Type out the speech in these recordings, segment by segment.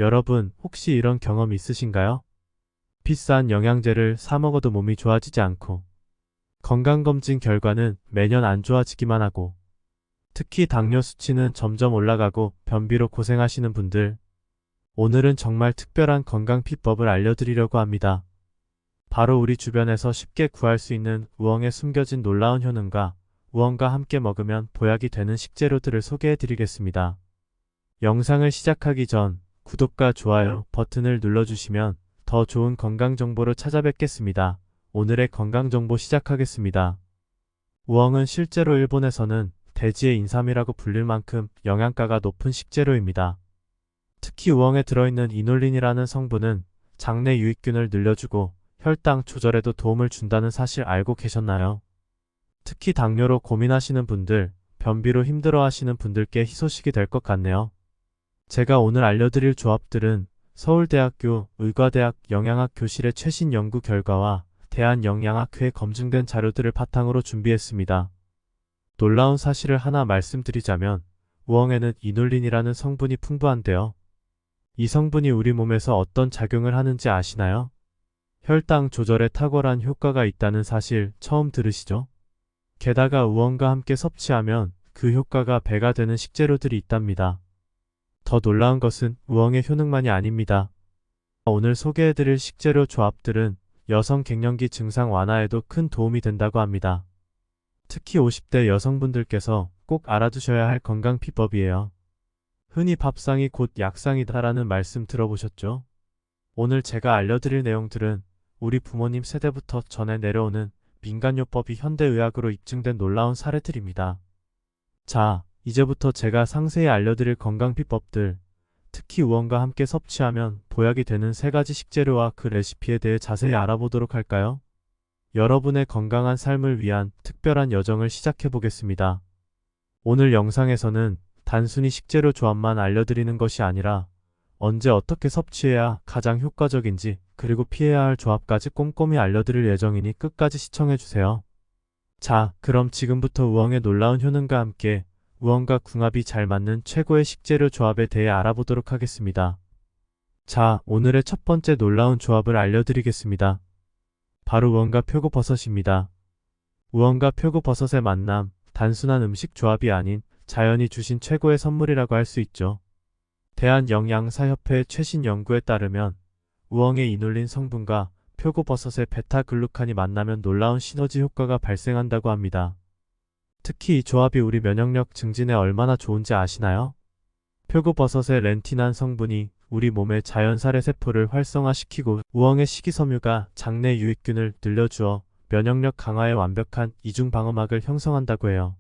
여러분, 혹시 이런 경험 있으신가요? 비싼 영양제를 사 먹어도 몸이 좋아지지 않고, 건강검진 결과는 매년 안 좋아지기만 하고, 특히 당뇨 수치는 점점 올라가고 변비로 고생하시는 분들, 오늘은 정말 특별한 건강 비법을 알려드리려고 합니다. 바로 우리 주변에서 쉽게 구할 수 있는 우엉에 숨겨진 놀라운 효능과 우엉과 함께 먹으면 보약이 되는 식재료들을 소개해 드리겠습니다. 영상을 시작하기 전 구독과 좋아요 버튼을 눌러주시면 더 좋은 건강 정보로 찾아뵙겠습니다. 오늘의 건강 정보 시작하겠습니다. 우엉은 실제로 일본에서는 돼지의 인삼이라고 불릴 만큼 영양가가 높은 식재료입니다. 특히 우엉에 들어있는 이놀린이라는 성분은 장내 유익균을 늘려주고 혈당 조절에도 도움을 준다는 사실 알고 계셨나요? 특히 당뇨로 고민하시는 분들, 변비로 힘들어하시는 분들께 희소식이 될 것 같네요. 제가 오늘 알려드릴 조합들은 서울대학교 의과대학 영양학 교실의 최신 연구 결과와 대한영양학회에 검증된 자료들을 바탕으로 준비했습니다. 놀라운 사실을 하나 말씀드리자면 우엉에는 이놀린이라는 성분이 풍부한데요. 이 성분이 우리 몸에서 어떤 작용을 하는지 아시나요? 혈당 조절에 탁월한 효과가 있다는 사실 처음 들으시죠? 게다가 우엉과 함께 섭취하면 그 효과가 배가 되는 식재료들이 있답니다. 더 놀라운 것은 우엉의 효능만이 아닙니다. 오늘 소개해드릴 식재료 조합들은 여성 갱년기 증상 완화에도 큰 도움이 된다고 합니다. 특히 50대 여성분들께서 꼭 알아두셔야 할 건강 비법이에요. 흔히 밥상이 곧 약상이다라는 말씀 들어보셨죠? 오늘 제가 알려드릴 내용들은 우리 부모님 세대부터 전해 내려오는 민간요법이 현대의학으로 입증된 놀라운 사례들입니다. 자, 이제부터 제가 상세히 알려드릴 건강 비법들, 특히 우엉과 함께 섭취하면 보약이 되는 3가지 식재료와 그 레시피에 대해 자세히 알아보도록 할까요? 여러분의 건강한 삶을 위한 특별한 여정을 시작해 보겠습니다. 오늘 영상에서는 단순히 식재료 조합만 알려드리는 것이 아니라 언제 어떻게 섭취해야 가장 효과적인지 그리고 피해야 할 조합까지 꼼꼼히 알려드릴 예정이니 끝까지 시청해주세요. 자, 그럼 지금부터 우엉의 놀라운 효능과 함께 우엉과 궁합이 잘 맞는 최고의 식재료 조합에 대해 알아보도록 하겠습니다. 자, 오늘의 첫 번째 놀라운 조합을 알려드리겠습니다. 바로 우엉과 표고버섯입니다. 우엉과 표고버섯의 만남, 단순한 음식 조합이 아닌 자연이 주신 최고의 선물이라고 할 수 있죠. 대한영양사협회의 최신 연구에 따르면 우엉의 이놀린 성분과 표고버섯의 베타글루칸이 만나면 놀라운 시너지 효과가 발생한다고 합니다. 특히 이 조합이 우리 면역력 증진에 얼마나 좋은지 아시나요? 표고버섯의 렌틴한 성분이 우리 몸의 자연살해 세포를 활성화시키고 우엉의 식이섬유가 장내 유익균을 늘려주어 면역력 강화에 완벽한 이중 방어막을 형성한다고 해요.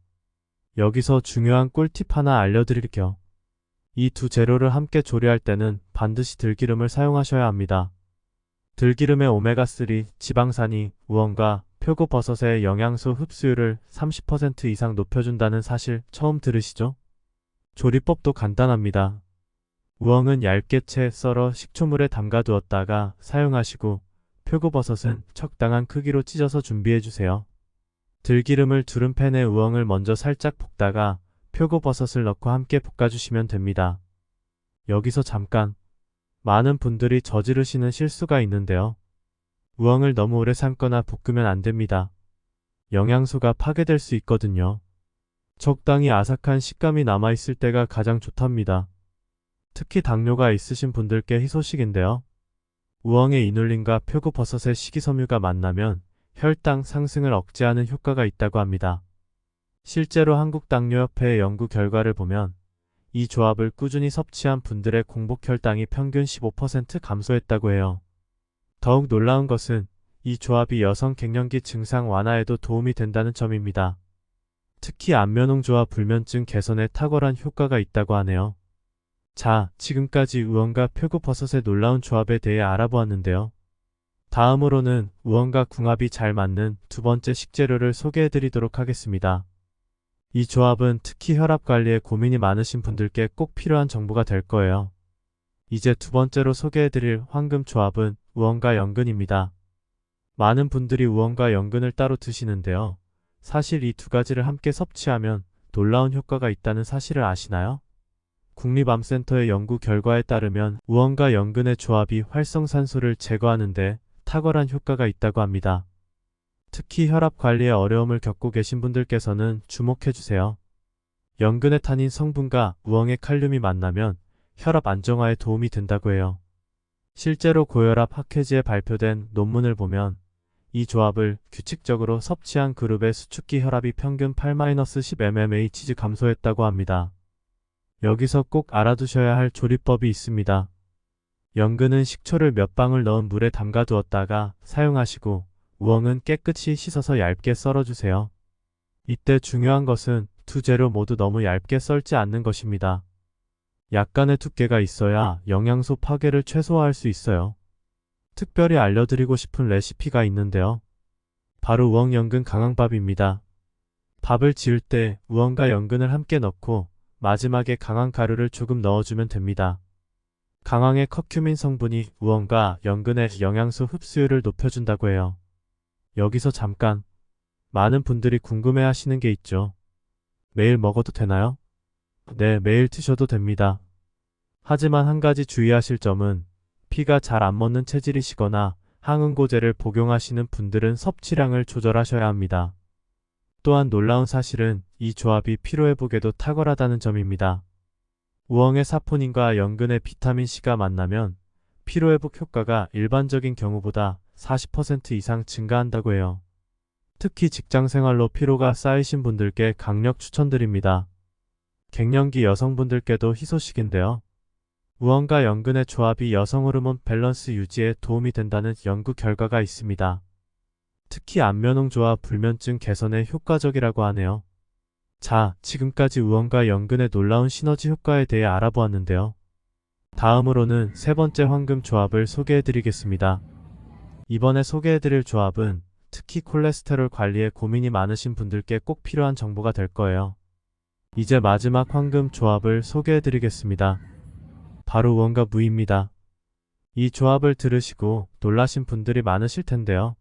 여기서 중요한 꿀팁 하나 알려드릴게요. 이 두 재료를 함께 조리할 때는 반드시 들기름을 사용하셔야 합니다. 들기름의 오메가3 지방산이 우엉과 표고버섯의 영양소 흡수율을 30% 이상 높여준다는 사실 처음 들으시죠? 조리법도 간단합니다. 우엉은 얇게 채 썰어 식초물에 담가두었다가 사용하시고 표고버섯은 적당한 크기로 찢어서 준비해주세요. 들기름을 두른 팬에 우엉을 먼저 살짝 볶다가 표고버섯을 넣고 함께 볶아주시면 됩니다. 여기서 잠깐, 많은 분들이 저지르시는 실수가 있는데요. 우엉을 너무 오래 삶거나 볶으면 안 됩니다. 영양소가 파괴될 수 있거든요. 적당히 아삭한 식감이 남아있을 때가 가장 좋답니다. 특히 당뇨가 있으신 분들께 희소식인데요. 우엉의 이눌린과 표고버섯의 식이섬유가 만나면 혈당 상승을 억제하는 효과가 있다고 합니다. 실제로 한국당뇨협회의 연구 결과를 보면 이 조합을 꾸준히 섭취한 분들의 공복 혈당이 평균 15% 감소했다고 해요. 더욱 놀라운 것은 이 조합이 여성 갱년기 증상 완화에도 도움이 된다는 점입니다. 특히 안면홍조와 불면증 개선에 탁월한 효과가 있다고 하네요. 자, 지금까지 우엉과 표고버섯의 놀라운 조합에 대해 알아보았는데요. 다음으로는 우엉과 궁합이 잘 맞는 두 번째 식재료를 소개해드리도록 하겠습니다. 이 조합은 특히 혈압 관리에 고민이 많으신 분들께 꼭 필요한 정보가 될 거예요. 이제 두 번째로 소개해드릴 황금 조합은 우엉과 연근입니다. 많은 분들이 우엉과 연근을 따로 드시는데요. 사실 이 두 가지를 함께 섭취하면 놀라운 효과가 있다는 사실을 아시나요? 국립암센터의 연구 결과에 따르면 우엉과 연근의 조합이 활성산소를 제거하는 데 탁월한 효과가 있다고 합니다. 특히 혈압 관리에 어려움을 겪고 계신 분들께서는 주목해주세요. 연근의 타닌 성분과 우엉의 칼륨이 만나면 혈압 안정화에 도움이 된다고 해요. 실제로 고혈압 학회지에 발표된 논문을 보면 이 조합을 규칙적으로 섭취한 그룹의 수축기 혈압이 평균 8-10 mmHg 감소했다고 합니다. 여기서 꼭 알아두셔야 할 조리법이 있습니다. 연근은 식초를 몇 방울 넣은 물에 담가 두었다가 사용하시고 우엉은 깨끗이 씻어서 얇게 썰어주세요. 이때 중요한 것은 두 재료 모두 너무 얇게 썰지 않는 것입니다. 약간의 두께가 있어야 영양소 파괴를 최소화할 수 있어요. 특별히 알려드리고 싶은 레시피가 있는데요. 바로 우엉 연근 강황밥입니다. 밥을 지을 때 우엉과 연근을 함께 넣고 마지막에 강황 가루를 조금 넣어주면 됩니다. 강황의 커큐민 성분이 우엉과 연근의 영양소 흡수율을 높여준다고 해요. 여기서 잠깐, 많은 분들이 궁금해하시는 게 있죠. 매일 먹어도 되나요? 네, 매일 드셔도 됩니다. 하지만 한 가지 주의하실 점은 피가 잘 안 먹는 체질이시거나 항응고제를 복용하시는 분들은 섭취량을 조절하셔야 합니다. 또한 놀라운 사실은 이 조합이 피로회복에도 탁월하다는 점입니다. 우엉의 사포닌과 연근의 비타민C가 만나면 피로회복 효과가 일반적인 경우보다 40% 이상 증가한다고 해요. 특히 직장생활로 피로가 쌓이신 분들께 강력 추천드립니다. 갱년기 여성분들께도 희소식인데요. 우엉과 연근의 조합이 여성 호르몬 밸런스 유지에 도움이 된다는 연구 결과가 있습니다. 특히 안면홍조와 불면증 개선에 효과적이라고 하네요. 자, 지금까지 우엉과 연근의 놀라운 시너지 효과에 대해 알아보았는데요. 다음으로는 세 번째 황금 조합을 소개해드리겠습니다. 이번에 소개해드릴 조합은 특히 콜레스테롤 관리에 고민이 많으신 분들께 꼭 필요한 정보가 될 거예요. 이제 마지막 황금 조합을 소개해드리겠습니다. 바로 우엉과 무입니다. 이 조합을 들으시고 놀라신 분들이 많으실 텐데요.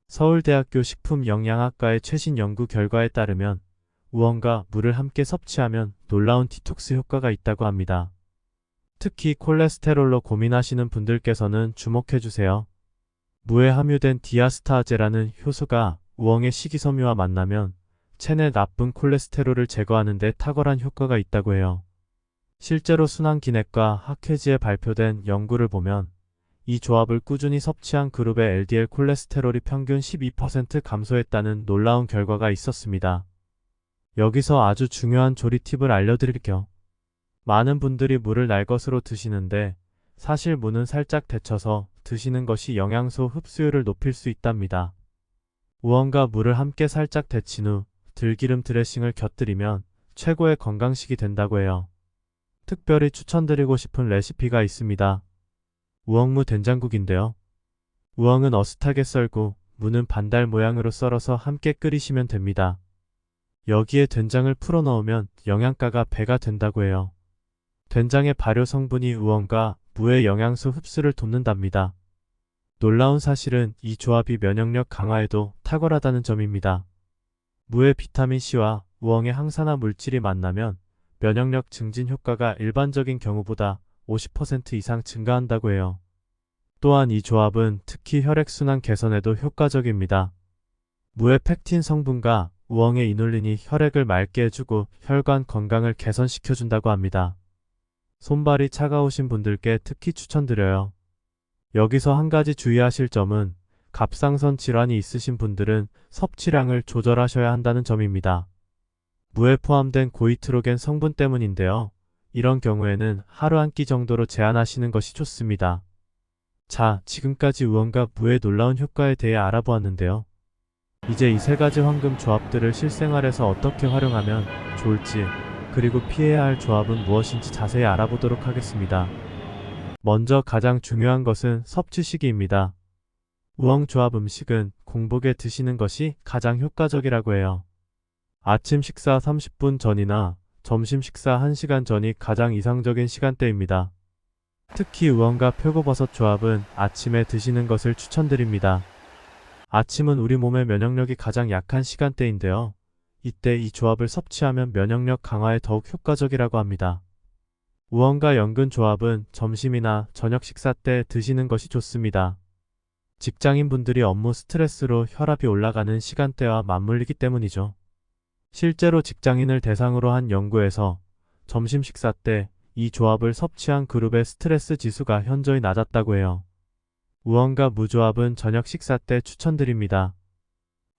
서울대학교 식품영양학과의 최신 연구 결과에 따르면 우엉과 무를 함께 섭취하면 놀라운 디톡스 효과가 있다고 합니다. 특히 콜레스테롤로 고민하시는 분들께서는 주목해주세요. 무에 함유된 디아스타아제라는 효소가 우엉의 식이섬유와 만나면 체내 나쁜 콜레스테롤을 제거하는 데 탁월한 효과가 있다고 해요. 실제로 순환기내과 학회지에 발표된 연구를 보면 이 조합을 꾸준히 섭취한 그룹의 LDL 콜레스테롤이 평균 12% 감소했다는 놀라운 결과가 있었습니다. 여기서 아주 중요한 조리 팁을 알려드릴게요. 많은 분들이 무를 날것으로 드시는데 사실 무는 살짝 데쳐서 드시는 것이 영양소 흡수율을 높일 수 있답니다. 우엉과 무를 함께 살짝 데친 후 들기름 드레싱을 곁들이면 최고의 건강식이 된다고 해요. 특별히 추천드리고 싶은 레시피가 있습니다. 우엉무 된장국인데요. 우엉은 어슷하게 썰고 무는 반달 모양으로 썰어서 함께 끓이시면 됩니다. 여기에 된장을 풀어 넣으면 영양가가 배가 된다고 해요. 된장의 발효 성분이 우엉과 무의 영양소 흡수를 돕는답니다. 놀라운 사실은 이 조합이 면역력 강화에도 탁월하다는 점입니다. 무의 비타민C와 우엉의 항산화 물질이 만나면 면역력 증진 효과가 일반적인 경우보다 50% 이상 증가한다고 해요. 또한 이 조합은 특히 혈액순환 개선에도 효과적입니다. 무의 팩틴 성분과 우엉의 이눌린이 혈액을 맑게 해주고 혈관 건강을 개선시켜준다고 합니다. 손발이 차가우신 분들께 특히 추천드려요. 여기서 한 가지 주의하실 점은 갑상선 질환이 있으신 분들은 섭취량을 조절하셔야 한다는 점입니다. 무에 포함된 고이트로겐 성분 때문인데요. 이런 경우에는 하루 한 끼 정도로 제한하시는 것이 좋습니다. 자, 지금까지 우엉과 무의 놀라운 효과에 대해 알아보았는데요. 이제 이 세 가지 황금 조합들을 실생활에서 어떻게 활용하면 좋을지, 그리고 피해야 할 조합은 무엇인지 자세히 알아보도록 하겠습니다. 먼저 가장 중요한 것은 섭취 시기입니다. 우엉 조합 음식은 공복에 드시는 것이 가장 효과적이라고 해요. 아침 식사 30분 전이나 점심 식사 1시간 전이 가장 이상적인 시간대입니다. 특히 우엉과 표고버섯 조합은 아침에 드시는 것을 추천드립니다. 아침은 우리 몸의 면역력이 가장 약한 시간대인데요. 이때 이 조합을 섭취하면 면역력 강화에 더욱 효과적이라고 합니다. 우엉과 연근 조합은 점심이나 저녁 식사 때 드시는 것이 좋습니다. 직장인분들이 업무 스트레스로 혈압이 올라가는 시간대와 맞물리기 때문이죠. 실제로 직장인을 대상으로 한 연구에서 점심 식사 때 이 조합을 섭취한 그룹의 스트레스 지수가 현저히 낮았다고 해요. 우엉과 무조합은 저녁 식사 때 추천드립니다.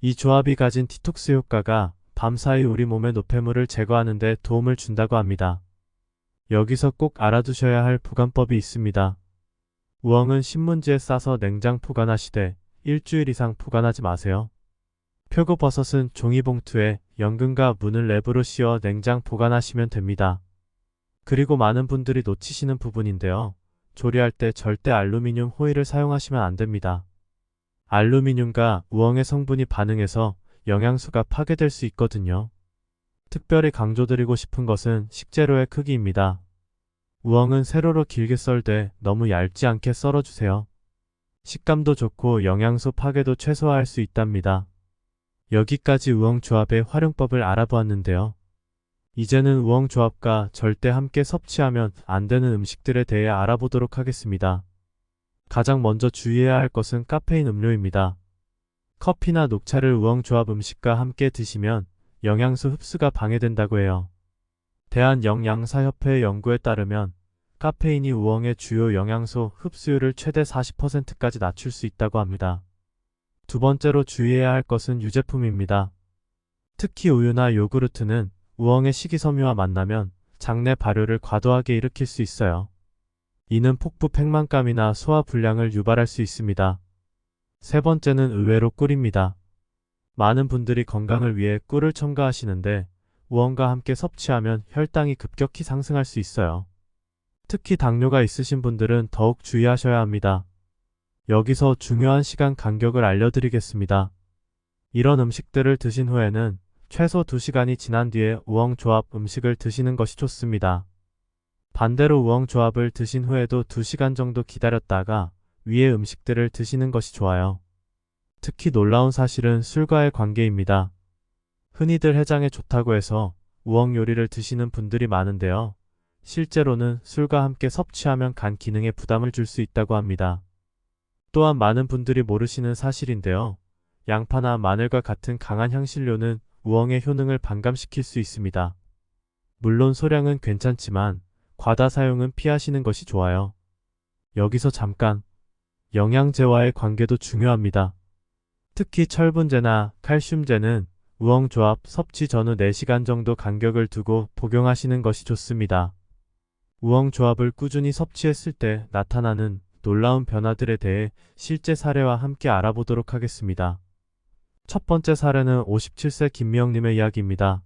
이 조합이 가진 디톡스 효과가 밤사이 우리 몸의 노폐물을 제거하는 데 도움을 준다고 합니다. 여기서 꼭 알아두셔야 할 보관법이 있습니다. 우엉은 신문지에 싸서 냉장 포관하시되 일주일 이상 포관하지 마세요. 표고버섯은 종이봉투에 연근과 무를 랩으로 씌워 냉장 보관하시면 됩니다. 그리고 많은 분들이 놓치시는 부분인데요. 조리할 때 절대 알루미늄 호일을 사용하시면 안 됩니다. 알루미늄과 우엉의 성분이 반응해서 영양소가 파괴될 수 있거든요. 특별히 강조드리고 싶은 것은 식재료의 크기입니다. 우엉은 세로로 길게 썰되 너무 얇지 않게 썰어주세요. 식감도 좋고 영양소 파괴도 최소화할 수 있답니다. 여기까지 우엉 조합의 활용법을 알아보았는데요. 이제는 우엉 조합과 절대 함께 섭취하면 안 되는 음식들에 대해 알아보도록 하겠습니다. 가장 먼저 주의해야 할 것은 카페인 음료입니다. 커피나 녹차를 우엉 조합 음식과 함께 드시면 영양소 흡수가 방해된다고 해요. 대한영양사협회의 연구에 따르면 카페인이 우엉의 주요 영양소 흡수율을 최대 40%까지 낮출 수 있다고 합니다. 두 번째로 주의해야 할 것은 유제품입니다. 특히 우유나 요구르트는 우엉의 식이섬유와 만나면 장내 발효를 과도하게 일으킬 수 있어요. 이는 폭부 팽만감이나 소화 불량을 유발할 수 있습니다. 세 번째는 의외로 꿀입니다. 많은 분들이 건강을 위해 꿀을 첨가하시는데 우엉과 함께 섭취하면 혈당이 급격히 상승할 수 있어요. 특히 당뇨가 있으신 분들은 더욱 주의하셔야 합니다. 여기서 중요한 시간 간격을 알려드리겠습니다. 이런 음식들을 드신 후에는 최소 2시간이 지난 뒤에 우엉 조합 음식을 드시는 것이 좋습니다. 반대로 우엉 조합을 드신 후에도 2시간 정도 기다렸다가 위의 음식들을 드시는 것이 좋아요. 특히 놀라운 사실은 술과의 관계입니다. 흔히들 해장에 좋다고 해서 우엉 요리를 드시는 분들이 많은데요. 실제로는 술과 함께 섭취하면 간 기능에 부담을 줄 수 있다고 합니다. 또한 많은 분들이 모르시는 사실인데요. 양파나 마늘과 같은 강한 향신료는 우엉의 효능을 반감시킬 수 있습니다. 물론 소량은 괜찮지만 과다 사용은 피하시는 것이 좋아요. 여기서 잠깐 영양제와의 관계도 중요합니다. 특히 철분제나 칼슘제는 우엉 조합 섭취 전후 4시간 정도 간격을 두고 복용하시는 것이 좋습니다. 우엉 조합을 꾸준히 섭취했을 때 나타나는 놀라운 변화들에 대해 실제 사례와 함께 알아보도록 하겠습니다. 첫 번째 사례는 57세 김미영님의 이야기입니다.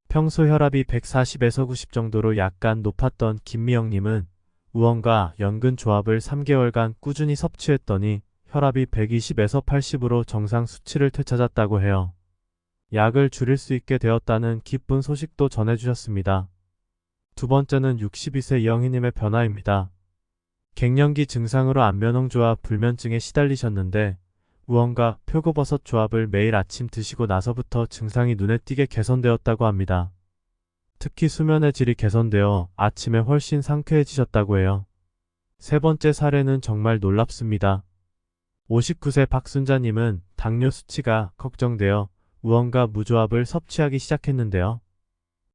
평소 혈압이 140에서 90 정도로 약간 높았던 김미영님은 우엉과 연근 조합을 3개월간 꾸준히 섭취했더니 혈압이 120에서 80으로 정상 수치를 되찾았다고 해요. 약을 줄일 수 있게 되었다는 기쁜 소식도 전해주셨습니다. 두 번째는 62세 이영희님의 변화입니다. 갱년기 증상으로 안면홍조와 불면증에 시달리셨는데 우엉과 표고버섯 조합을 매일 아침 드시고 나서부터 증상이 눈에 띄게 개선되었다고 합니다. 특히 수면의 질이 개선되어 아침에 훨씬 상쾌해지셨다고 해요. 세 번째 사례는 정말 놀랍습니다. 59세 박순자님은 당뇨 수치가 걱정되어 우엉과 무조합을 섭취하기 시작했는데요.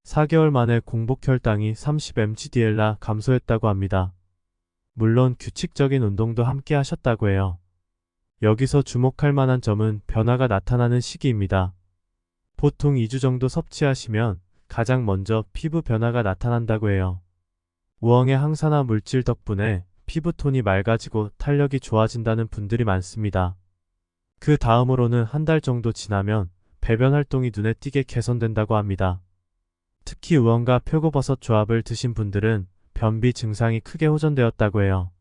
4개월 만에 공복 혈당이 30mg/dl나 감소했다고 합니다. 물론 규칙적인 운동도 함께 하셨다고 해요. 여기서 주목할 만한 점은 변화가 나타나는 시기입니다. 보통 2주 정도 섭취하시면 가장 먼저 피부 변화가 나타난다고 해요. 우엉의 항산화 물질 덕분에 피부톤이 맑아지고 탄력이 좋아진다는 분들이 많습니다. 그 다음으로는 한 달 정도 지나면 배변 활동이 눈에 띄게 개선된다고 합니다. 특히 우엉과 표고버섯 조합을 드신 분들은 변비 증상이 크게 호전되었다고 해요.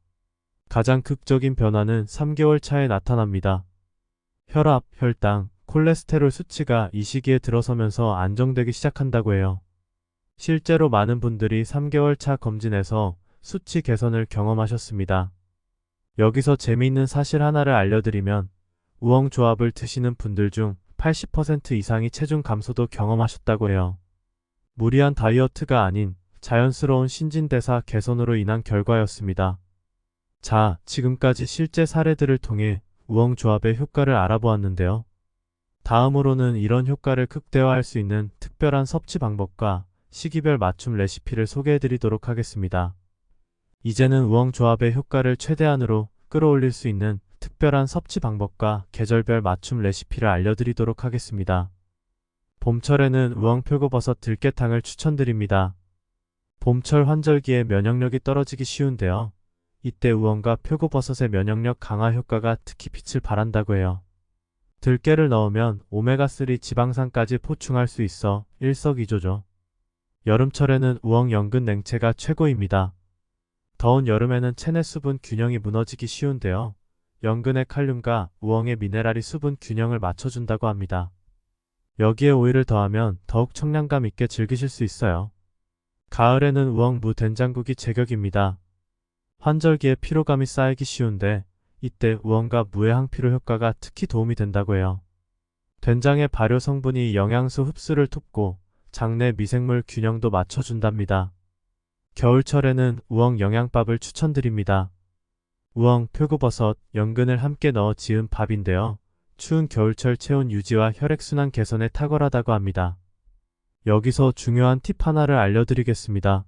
가장 극적인 변화는 3개월 차에 나타납니다. 혈압, 혈당, 콜레스테롤 수치가 이 시기에 들어서면서 안정되기 시작한다고 해요. 실제로 많은 분들이 3개월 차 검진에서 수치 개선을 경험하셨습니다. 여기서 재미있는 사실 하나를 알려드리면 우엉 조합을 드시는 분들 중 80% 이상이 체중 감소도 경험하셨다고 해요. 무리한 다이어트가 아닌 자연스러운 신진대사 개선으로 인한 결과였습니다. 자, 지금까지 실제 사례들을 통해 우엉조합의 효과를 알아보았는데요. 다음으로는 이런 효과를 극대화할 수 있는 특별한 섭취 방법과 시기별 맞춤 레시피를 소개해 드리도록 하겠습니다. 이제는 우엉조합의 효과를 최대한으로 끌어올릴 수 있는 특별한 섭취 방법과 계절별 맞춤 레시피를 알려드리도록 하겠습니다. 봄철에는 우엉 표고버섯 들깨탕을 추천드립니다. 봄철 환절기에 면역력이 떨어지기 쉬운데요. 이때 우엉과 표고버섯의 면역력 강화 효과가 특히 빛을 발한다고 해요. 들깨를 넣으면 오메가3 지방산까지 보충할 수 있어 일석이조죠. 여름철에는 우엉 연근 냉채가 최고입니다. 더운 여름에는 체내 수분 균형이 무너지기 쉬운데요. 연근의 칼륨과 우엉의 미네랄이 수분 균형을 맞춰준다고 합니다. 여기에 오이를 더하면 더욱 청량감 있게 즐기실 수 있어요. 가을에는 우엉 무 된장국이 제격입니다. 환절기에 피로감이 쌓이기 쉬운데 이때 우엉과 무의 항피로 효과가 특히 도움이 된다고 해요. 된장의 발효 성분이 영양소 흡수를 돕고 장내 미생물 균형도 맞춰준답니다. 겨울철에는 우엉 영양밥을 추천드립니다. 우엉, 표고버섯, 연근을 함께 넣어 지은 밥인데요. 추운 겨울철 체온 유지와 혈액순환 개선에 탁월하다고 합니다. 여기서 중요한 팁 하나를 알려드리겠습니다.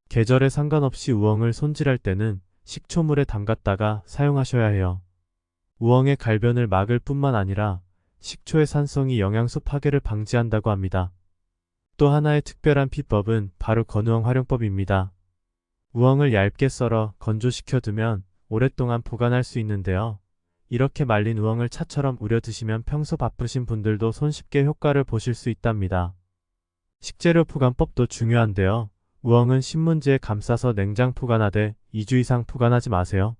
계절에 상관없이 우엉을 손질할 때는 식초물에 담갔다가 사용하셔야 해요. 우엉의 갈변을 막을 뿐만 아니라 식초의 산성이 영양소 파괴를 방지한다고 합니다. 또 하나의 특별한 비법은 바로 건우엉 활용법입니다. 우엉을 얇게 썰어 건조시켜두면 오랫동안 보관할 수 있는데요. 이렇게 말린 우엉을 차처럼 우려 드시면 평소 바쁘신 분들도 손쉽게 효과를 보실 수 있답니다. 식재료 포관법도 중요한데요. 우엉은 신문지에 감싸서 냉장 포관하되 2주 이상 포관하지 마세요.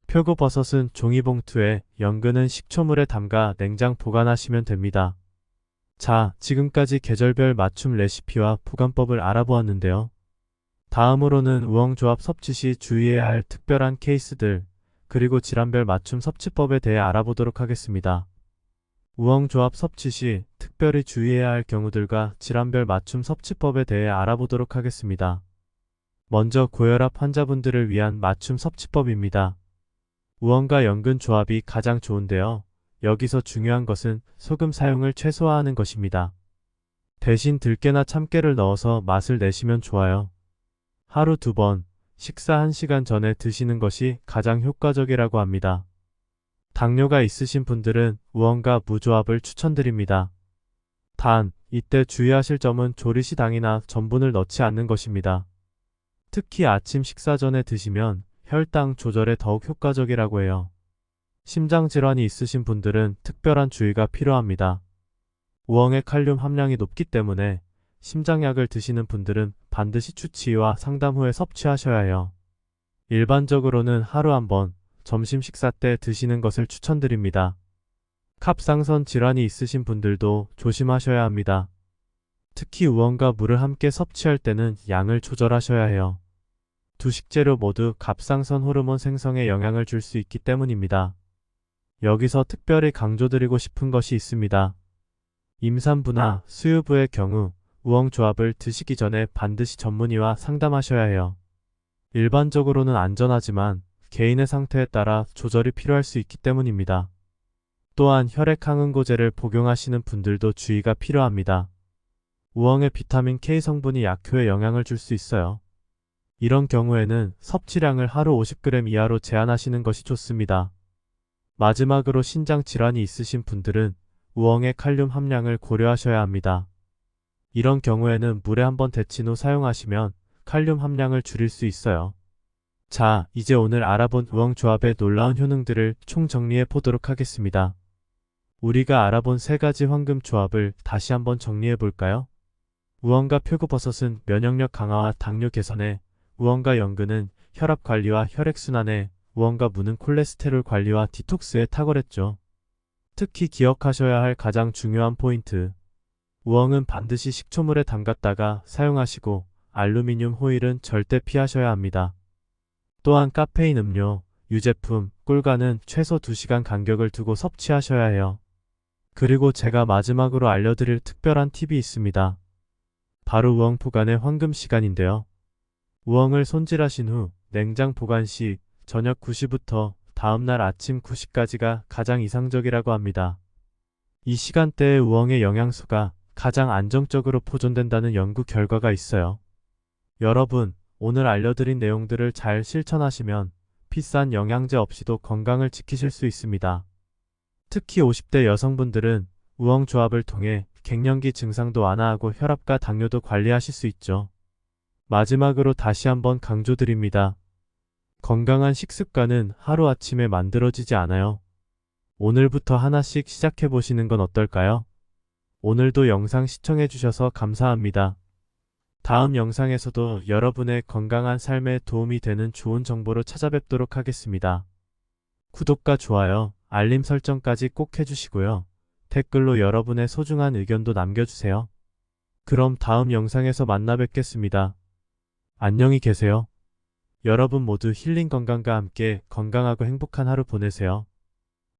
표고버섯은 종이봉투에, 연근은 식초물에 담가 냉장 보관하시면 됩니다. 자, 지금까지 계절별 맞춤 레시피와 포관법을 알아보았는데요. 다음으로는 우엉조합 섭취 시 주의해야 할 특별한 케이스들, 그리고 질환별 맞춤 섭취법에 대해 알아보도록 하겠습니다. 우엉조합 섭취 시 특별히 주의해야 할 경우들과 질환별 맞춤 섭취법에 대해 알아보도록 하겠습니다. 먼저 고혈압 환자분들을 위한 맞춤 섭취법입니다. 우엉과 연근 조합이 가장 좋은데요. 여기서 중요한 것은 소금 사용을 최소화하는 것입니다. 대신 들깨나 참깨를 넣어서 맛을 내시면 좋아요. 하루 2번, 식사 1시간 전에 드시는 것이 가장 효과적이라고 합니다. 당뇨가 있으신 분들은 우엉과 무 조합을 추천드립니다. 단, 이때 주의하실 점은 조리 시 당이나 전분을 넣지 않는 것입니다. 특히 아침 식사 전에 드시면 혈당 조절에 더욱 효과적이라고 해요. 심장질환이 있으신 분들은 특별한 주의가 필요합니다. 우엉의 칼륨 함량이 높기 때문에 심장약을 드시는 분들은 반드시 추치와 상담 후에 섭취하셔야 해요. 일반적으로는 하루 1번, 점심 식사 때 드시는 것을 추천드립니다. 갑상선 질환이 있으신 분들도 조심하셔야 합니다. 특히 우엉과 물을 함께 섭취할 때는 양을 조절하셔야 해요. 두 식재료 모두 갑상선 호르몬 생성에 영향을 줄 수 있기 때문입니다. 여기서 특별히 강조드리고 싶은 것이 있습니다. 임산부나 수유부의 경우 우엉 조합을 드시기 전에 반드시 전문의와 상담하셔야 해요. 일반적으로는 안전하지만 개인의 상태에 따라 조절이 필요할 수 있기 때문입니다. 또한 혈액 항응고제를 복용하시는 분들도 주의가 필요합니다. 우엉의 비타민 K 성분이 약효에 영향을 줄 수 있어요. 이런 경우에는 섭취량을 하루 50g 이하로 제한하시는 것이 좋습니다. 마지막으로 신장 질환이 있으신 분들은 우엉의 칼륨 함량을 고려하셔야 합니다. 이런 경우에는 물에 한번 데친 후 사용하시면 칼륨 함량을 줄일 수 있어요. 자, 이제 오늘 알아본 우엉 조합의 놀라운 효능들을 총정리해 보도록 하겠습니다. 우리가 알아본 3가지 황금 조합을 다시 한번 정리해 볼까요? 우엉과 표고버섯은 면역력 강화와 당뇨 개선에, 우엉과 연근은 혈압 관리와 혈액순환에, 우엉과 무는 콜레스테롤 관리와 디톡스에 탁월했죠. 특히 기억하셔야 할 가장 중요한 포인트. 우엉은 반드시 식초물에 담갔다가 사용하시고 알루미늄 호일은 절대 피하셔야 합니다. 또한 카페인 음료, 유제품, 꿀과는 최소 2시간 간격을 두고 섭취하셔야 해요. 그리고 제가 마지막으로 알려드릴 특별한 팁이 있습니다. 바로 우엉 포간의 황금 시간인데요. 우엉을 손질하신 후 냉장 보관 시 저녁 9시부터 다음날 아침 9시까지가 가장 이상적이라고 합니다. 이 시간대에 우엉의 영양소가 가장 안정적으로 보존된다는 연구 결과가 있어요. 여러분, 오늘 알려드린 내용들을 잘 실천하시면 비싼 영양제 없이도 건강을 지키실 수 있습니다. 특히 50대 여성분들은 우엉 조합을 통해 갱년기 증상도 완화하고 혈압과 당뇨도 관리하실 수 있죠. 마지막으로 다시 한번 강조드립니다. 건강한 식습관은 하루아침에 만들어지지 않아요. 오늘부터 하나씩 시작해보시는 건 어떨까요? 오늘도 영상 시청해주셔서 감사합니다. 다음 영상에서도 여러분의 건강한 삶에 도움이 되는 좋은 정보로 찾아뵙도록 하겠습니다. 구독과 좋아요, 알림 설정까지 꼭 해주시고요. 댓글로 여러분의 소중한 의견도 남겨주세요. 그럼 다음 영상에서 만나 뵙겠습니다. 안녕히 계세요. 여러분 모두 힐링 건강과 함께 건강하고 행복한 하루 보내세요.